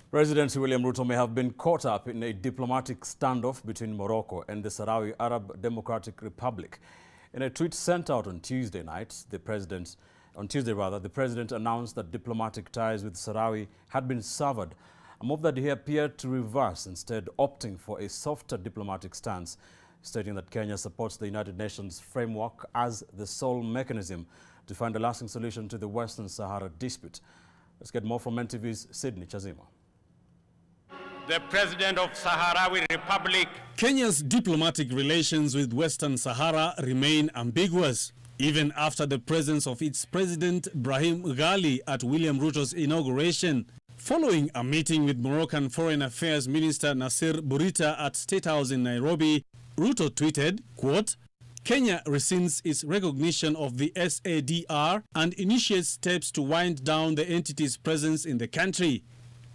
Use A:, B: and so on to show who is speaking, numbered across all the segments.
A: President William Ruto may have been caught up in a diplomatic standoff between Morocco and the Sahrawi Democratic Republic. In a tweet sent out on Tuesday, the president announced that diplomatic ties with Sahrawi had been severed, a move that he appeared to reverse, instead opting for a softer diplomatic stance, stating that Kenya supports the United Nations framework as the sole mechanism to find a lasting solution to the Western Sahara dispute. Let's get more from NTV's Sydney Chazima.
B: The President of Sahrawi Republic.
C: Kenya's diplomatic relations with Western Sahara remain ambiguous, even after the presence of its President Brahim Ghali at William Ruto's inauguration. Following a meeting with Moroccan Foreign Affairs Minister Nasser Bourita at State House in Nairobi, Ruto tweeted, quote, "Kenya rescinds its recognition of the SADR and initiates steps to wind down the entity's presence in the country."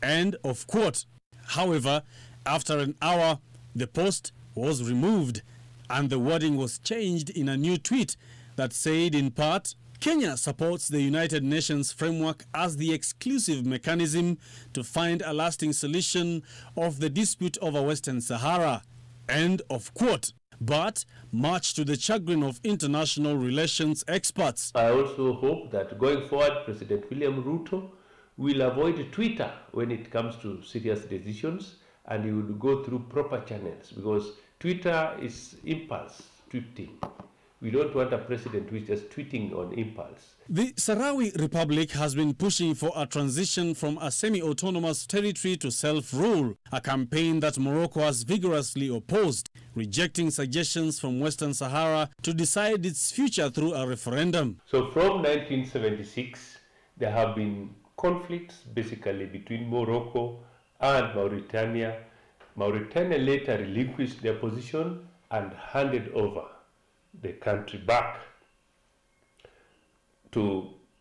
C: End of quote. However, after an hour, the post was removed and the wording was changed in a new tweet that said, in part, "Kenya supports the United Nations framework as the exclusive mechanism to find a lasting solution of the dispute over Western Sahara." End of quote. But much to the chagrin of international relations experts.
D: I also hope that going forward, President William Ruto will avoid Twitter when it comes to serious decisions, and he will go through proper channels, because Twitter is impulse tweeting. We don't want a president who is just tweeting on impulse.
C: The Sahrawi Republic has been pushing for a transition from a semi-autonomous territory to self-rule, a campaign that Morocco has vigorously opposed, rejecting suggestions from Western Sahara to decide its future through a referendum.
D: So from 1976, there have been conflicts basically between Morocco and Mauritania. Mauritania later relinquished their position and handed over the country back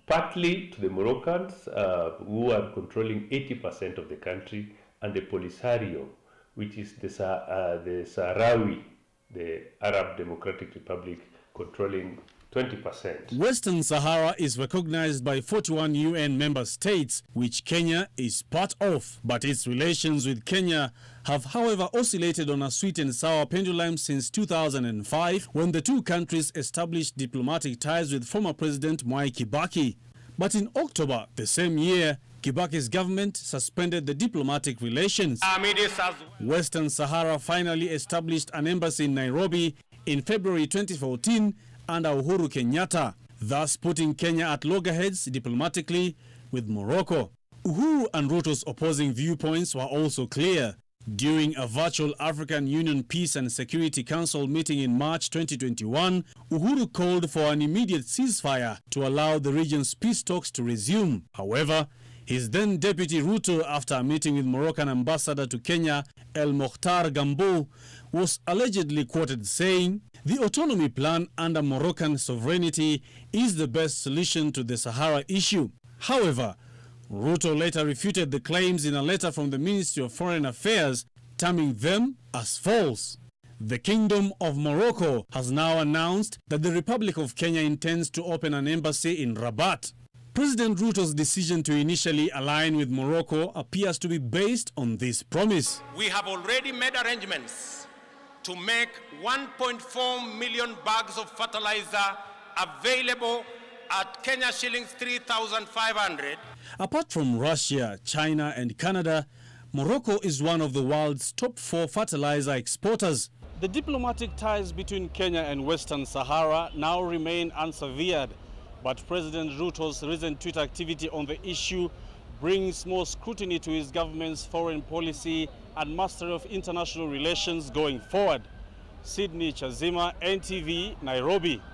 D: partly to the Moroccans, who are controlling 80% of the country, and the Polisario, which is the Sahrawi, the Arab Democratic Republic, controlling 20%.
C: Western Sahara is recognized by 41 UN member states, which Kenya is part of. But its relations with Kenya have, however, oscillated on a sweet and sour pendulum since 2005, when the two countries established diplomatic ties with former President Mwai Kibaki. But in October the same year, Kibaki's government suspended the diplomatic relations. Western Sahara finally established an embassy in Nairobi in February 2014 under Uhuru Kenyatta, thus putting Kenya at loggerheads diplomatically with Morocco. Uhuru and Ruto's opposing viewpoints were also clear. During a virtual African Union Peace and Security Council meeting in March 2021, Uhuru called for an immediate ceasefire to allow the region's peace talks to resume. However, his then deputy Ruto, after a meeting with Moroccan ambassador to Kenya, El Mokhtar Gambo, was allegedly quoted saying, "The autonomy plan under Moroccan sovereignty is the best solution to the Sahara issue." However, Ruto later refuted the claims in a letter from the Ministry of Foreign Affairs, terming them as false. The Kingdom of Morocco has now announced that the Republic of Kenya intends to open an embassy in Rabat. President Ruto's decision to initially align with Morocco appears to be based on this promise.
B: We have already made arrangements to make 1.4 million bags of fertilizer available at Kenya shillings 3,500.
C: Apart from Russia, China and Canada, Morocco is one of the world's top 4 fertilizer exporters. The diplomatic ties between Kenya and Western Sahara now remain unsevered, but President Ruto's recent Twitter activity on the issue brings more scrutiny to his government's foreign policy and mastery of international relations going forward. Sydney Chazima, NTV, Nairobi.